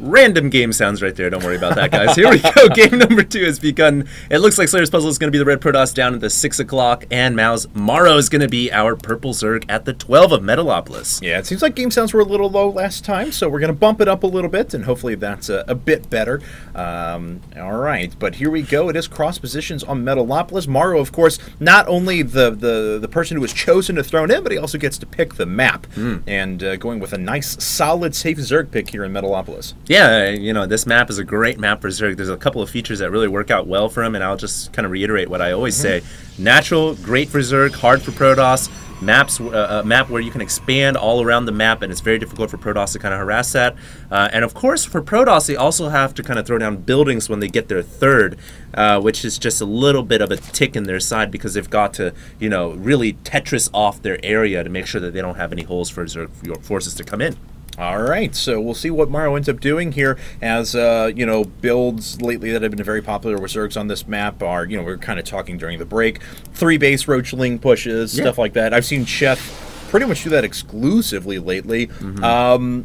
Random game sounds right there. Don't worry about that, guys. Here we go. Game number 2 has begun. It looks like SlayerS puzzle is going to be the red Protoss down at the 6 o'clock, and Morrow is going to be our purple Zerg at the 12 of Metalopolis. Yeah, it seems like game sounds were a little low last time, so we're going to bump it up a little bit, and hopefully that's a bit better. All right, but here we go. It is cross positions on Metalopolis. Morrow, of course, not only the person who was chosen to throw in, but he also gets to pick the map, and going with a nice, solid, safe Zerg pick here in Metalopolis. Yeah, you know, this map is a great map for Zerg. There's a couple of features that really work out well for him, and I'll just kind of reiterate what I always say. Natural, great for Zerg, hard for Protoss. A map where you can expand all around the map, and it's very difficult for Protoss to kind of harass that. And of course, for Protoss, they also have to kind of throw down buildings when they get their third, which is just a little bit of a tick in their side because they've got to, you know, really Tetris off their area to make sure that they don't have any holes for Zerg forces to come in. All right, so we'll see what Morrow ends up doing here as, you know, builds lately that have been very popular with Zergs on this map are, you know, we were kind of talking during the break, 3 base Roachling pushes, stuff like that. I've seen Chef pretty much do that exclusively lately.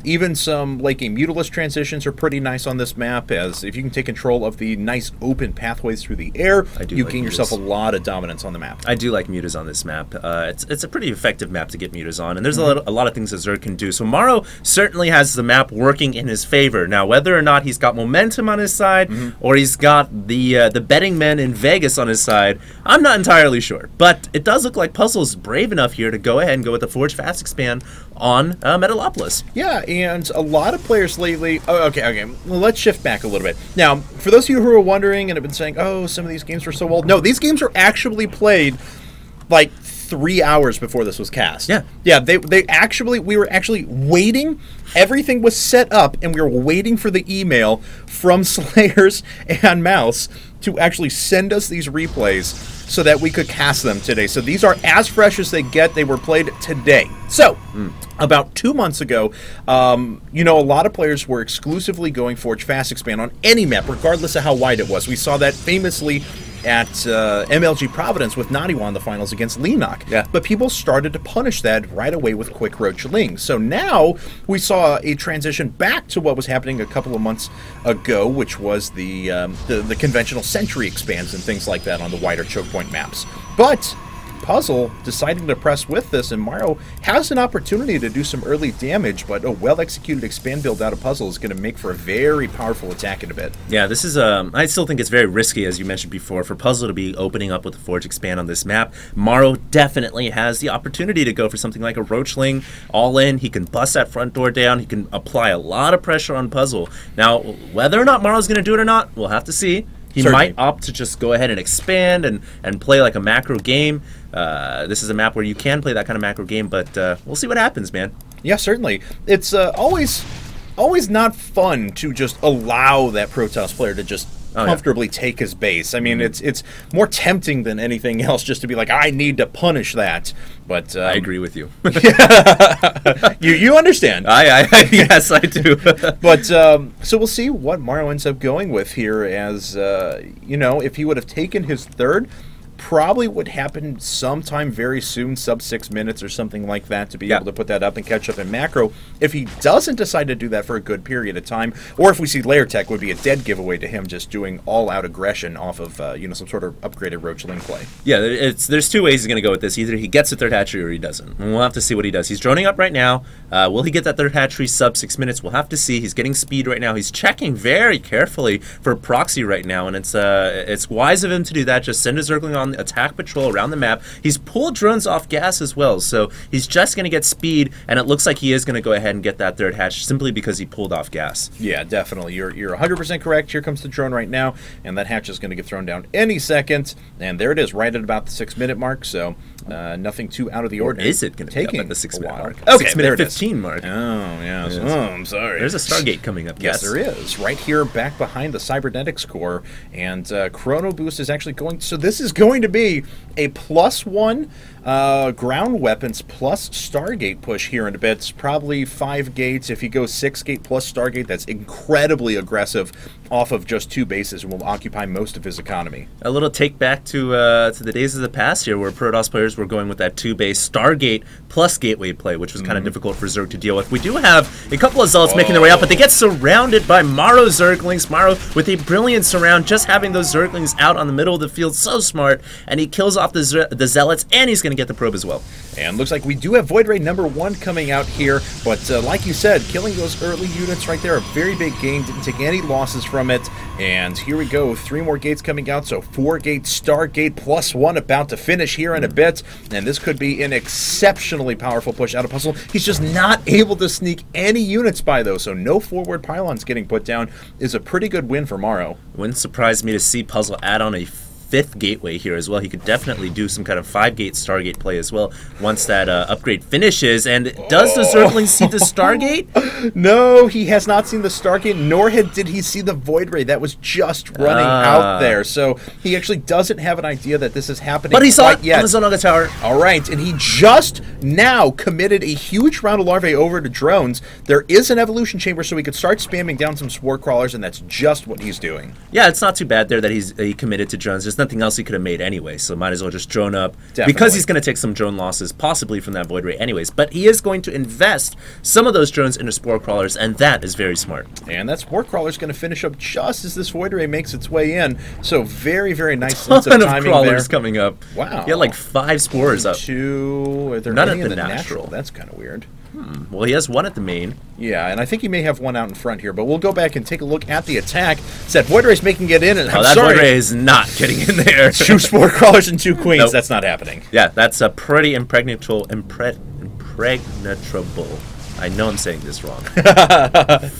Even some late game Mutalisk transitions are pretty nice on this map, as if you can take control of the nice open pathways through the air, you gain yourself a lot of dominance on the map. I do like Mutas on this map. It's a pretty effective map to get Mutas on, and there's a lot of things that Zerg can do. So Morrow certainly has the map working in his favor. Now, whether or not he's got momentum on his side, or he's got the betting men in Vegas on his side, I'm not entirely sure. But it does look like Puzzle's brave enough here to go ahead and go with the Forge Fast Expand on Metalopolis. Yeah, and a lot of players lately... Oh, okay. Well, let's shift back a little bit. Now, for those of you who are wondering and have been saying, oh, some of these games were so old. No, these games were actually played like 3 hours before this was cast. Yeah, we were actually waiting. Everything was set up, and we were waiting for the email from SlayerS and Mouz to actually send us these replays so that we could cast them today. So these are as fresh as they get. They were played today. So, about 2 months ago, you know, a lot of players were exclusively going Forge Fast Expand on any map, regardless of how wide it was. We saw that famously at MLG Providence with Naniwa in the finals against Leenock. Yeah. But people started to punish that right away with Quick Roachling. So now we saw a transition back to what was happening a couple of months ago, which was the conventional Sentry expands and things like that on the wider choke point maps. But Puzzle deciding to press with this, and Morrow has an opportunity to do some early damage, but a well-executed expand build out of Puzzle is going to make for a very powerful attack in a bit. Yeah, this is I still think it's very risky, as you mentioned before, for Puzzle to be opening up with the Forge Expand on this map. Morrow definitely has the opportunity to go for something like a Roachling all in. He can bust that front door down. He can apply a lot of pressure on Puzzle. Now, whether or not Morrow's going to do it or not, we'll have to see. He might opt to just go ahead and expand and play like a macro game. This is a map where you can play that kind of macro game, but we'll see what happens, man. Yeah, certainly. It's always not fun to just allow that Protoss player to just comfortably take his base. I mean, it's more tempting than anything else just to be like, I need to punish that. But I agree with you. you understand. Yes, I do. But so we'll see what Morrow ends up going with here, as you know, if he would have taken his third, probably would happen sometime very soon, sub 6 minutes or something like that, to be able to put that up and catch up in macro. If he doesn't decide to do that for a good period of time, or if we see Layer Tech, would be a dead giveaway to him just doing all-out aggression off of you know, some sort of upgraded Roachling play. Yeah, there's 2 ways he's going to go with this. Either he gets a third hatchery or he doesn't. And we'll have to see what he does. He's droning up right now. Will he get that third hatchery sub 6 minutes? We'll have to see. He's getting speed right now. He's checking very carefully for proxy right now, and it's wise of him to do that. Just send a Zergling on attack patrol around the map. He's pulled drones off gas as well, so he's just going to get speed, and it looks like he is going to go ahead and get that third hatch simply because he pulled off gas. Yeah, definitely. You're 100% correct. Here comes the drone right now, and that hatch is going to get thrown down any second, and there it is, right at about the 6 minute mark. So Nothing too out of the Or ordinary. is it going to be up at the 6 minute mark? Okay, 6 minute 15 mark. Oh, yeah. Yes. Oh, I'm sorry. There's a Stargate coming up. Yes, there is. Right here, back behind the cybernetics core. And Chrono Boost is actually going... So this is going to be a +1 ground weapons plus Stargate push here in a bit. It's probably 5 gates. If you go 6 gate plus Stargate, that's incredibly aggressive off of just 2 bases and will occupy most of his economy. A little take back to the days of the past here where Protoss players were going with that 2-base Stargate plus Gateway play, which was kind of difficult for Zerg to deal with. We do have a couple of Zealots making their way out, but they get surrounded by Morrow Zerglings. Morrow with a brilliant surround, just having those Zerglings out on the middle of the field, so smart, and he kills off the Zealots, and he's going to get the probe as well. And looks like we do have Void Ray #1 coming out here, but like you said, killing those early units right there, a very big gain, didn't take any losses from it. And here we go, 3 more gates coming out, so 4 gate Stargate +1 about to finish here in a bit, and this could be an exceptionally powerful push out of Puzzle. He's just not able to sneak any units by, though, so no forward pylons getting put down is a pretty good win for Morrow. Wouldn't surprise me to see Puzzle add on a 5th gateway here as well. He could definitely do some kind of 5-gate Stargate play as well once that upgrade finishes. And does the Zergling see the Stargate? No, he has not seen the Stargate, nor did he see the Void Ray that was just running out there. So he actually doesn't have an idea that this is happening. But he saw it yet. on the Zonaga Tower. All right, and he just now committed a huge round of larvae over to drones. There is an evolution chamber, so he could start spamming down some spore crawlers, and that's just what he's doing. Yeah, it's not too bad there that he committed to drones. There's nothing else he could have made anyway, so might as well just drone up. Definitely. Because he's going to take some drone losses, possibly from that Void Ray anyways. But he is going to invest some of those drones into spore crawlers, and that is very smart. And that spore crawler is going to finish up just as this Void Ray makes its way in. So very, very nice sense of timing of crawlers there. coming up. Wow. He had like 5 spores up. 2. Are there None any at in the natural? That's kind of weird. Well, he has 1 at the main. Yeah, and I think he may have 1 out in front here, but we'll go back and take a look at the attack. Said Void Ray's making it in, and I'm that sorry. Void Ray is not getting in there. 2 spore crawlers and 2 queens. Nope. That's not happening. Yeah, that's a pretty impregnable. I know I'm saying this wrong.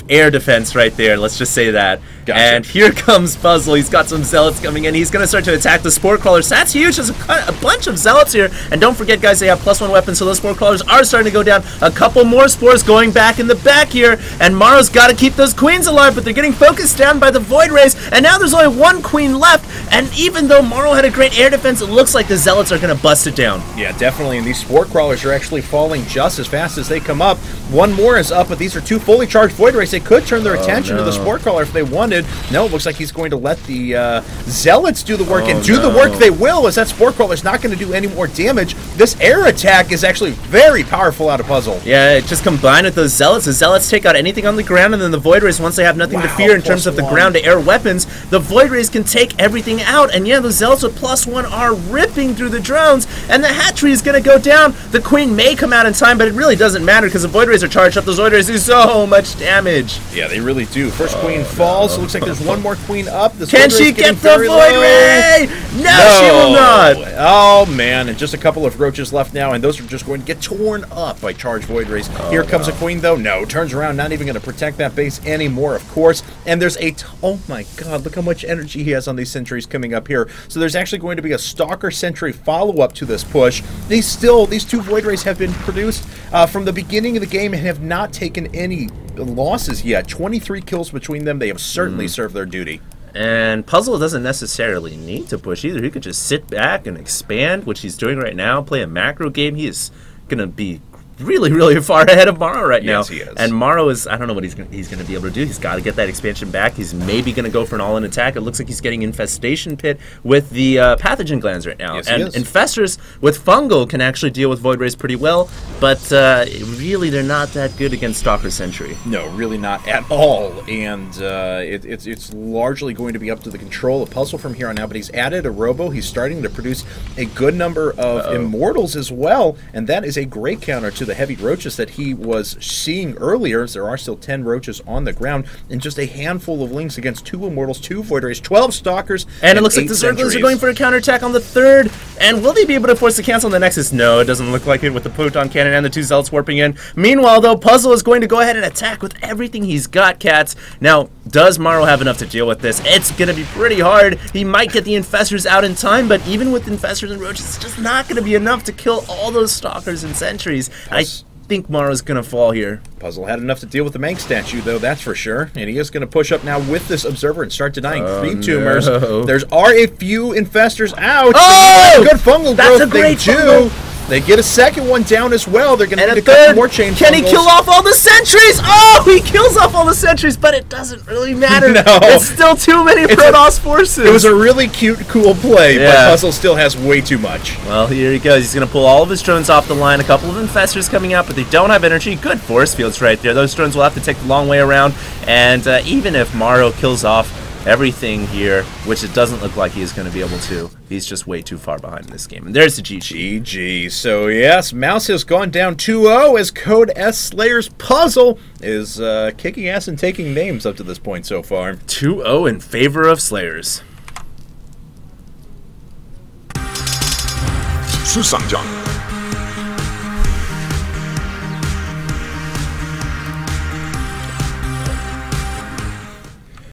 Air defense right there. Let's just say that. Gotcha. And here comes Puzzle. He's got some Zealots coming in. He's going to start to attack the Spore Crawlers. That's huge. There's a bunch of Zealots here. And don't forget, guys, they have +1 weapons, so those Spore Crawlers are starting to go down. A couple more Spores going back in the back here. And Morrow's got to keep those Queens alive, but they're getting focused down by the Void Rays. And now there's only 1 Queen left. And even though Morrow had a great air defense, it looks like the Zealots are going to bust it down. Yeah, definitely. And these Spore Crawlers are actually falling just as fast as they come up. 1 more is up, but these are 2 fully charged Void Rays. They could turn their attention to the Spore Crawler if they wanted. No, it looks like he's going to let the Zealots do the work, and do the work they will, as that Spore Crawler's not going to do any more damage. This air attack is actually very powerful out of Puzzle. Yeah, it just combined with those Zealots. The Zealots take out anything on the ground, and then the Void Rays, once they have nothing to fear in terms of the ground-to-air weapons, the Void Rays can take everything out. And yeah, the Zealots with +1 are ripping through the drones, and the Hatchery is going to go down. The Queen may come out in time, but it really doesn't matter because the Void Rays are charged up. Those Void Rays do so much damage. Yeah, they really do. First Queen falls. Looks like there's 1 more Queen up. This Can she get the Void Ray? No, she will not. Oh, man. And just a couple of roaches left now, and those are just going to get torn up by charged Void Rays. Here comes a Queen, though. No, turns around, not even going to protect that base anymore, of course. And there's a... Oh, my God. Look how much energy he has on these sentries coming up here. So there's actually going to be a Stalker Sentry follow-up to this push. These 2 Void Rays have been produced from the beginning of the game and have not taken any losses yet. 23 kills between them. They have certainly served their duty. And Puzzle doesn't necessarily need to push either. He could just sit back and expand, which he's doing right now, play a macro game. He is going to be really, really far ahead of Morrow right now. Yes, he is. And Morrow is, I don't know what he's going to be able to do. He's got to get that expansion back. He's maybe going to go for an all-in attack. It looks like he's getting Infestation Pit with the Pathogen Glands right now. Yes, and Infestors with Fungal can actually deal with Void Rays pretty well, but really they're not that good against Stalker Sentry. No, really not at all. And it's largely going to be up to the control of Puzzle from here on out, but he's added a Robo. He's starting to produce a good number of Immortals as well, and that is a great counter to the heavy roaches that he was seeing earlier. There are still 10 roaches on the ground and just a handful of Lings against 2 Immortals, 2 Void Rays, 12 Stalkers, and it looks like the Zerglings are going for a counterattack on the 3rd And will they be able to force the cancel on the Nexus? No, it doesn't look like it with the Proton Cannon and the 2 Zealots warping in. Meanwhile, though, Puzzle is going to go ahead and attack with everything he's got, Cats. Now, does Morrow have enough to deal with this? It's going to be pretty hard. He might get the Infestors out in time, but even with Infestors and Roaches, it's just not going to be enough to kill all those Stalkers and Sentries. I think Morrow's going to fall here. Puzzle had enough to deal with the Mank statue, though, that's for sure. And he is going to push up now with this Observer and start denying 3 tumors. No. There's a few Infestors out. Oh! Good fungal That's growth. a great fungal. They get a second one down as well. They're going to And need a a couple third. more chain Can he fungals. kill off all the sentries? Oh, he kills off all the sentries, but it doesn't really matter. No. It's still too many Protoss forces. It was a really cute, cool play, but Yeah. Puzzle still has way too much. Well, here he goes. He's going to pull all of his drones off the line. A couple of Infestors coming out, but they don't have energy. Good force fields right there. Those drones will have to take the long way around. And even if Morrow kills off everything here, which it doesn't look like he is going to be able to, he's just way too far behind in this game. And there's the GG. GG. So, yes, Mouse has gone down 2-0 as Code S Slayer's Puzzle is kicking ass and taking names up to this point so far. 2-0 in favor of SlayerS. 是上将。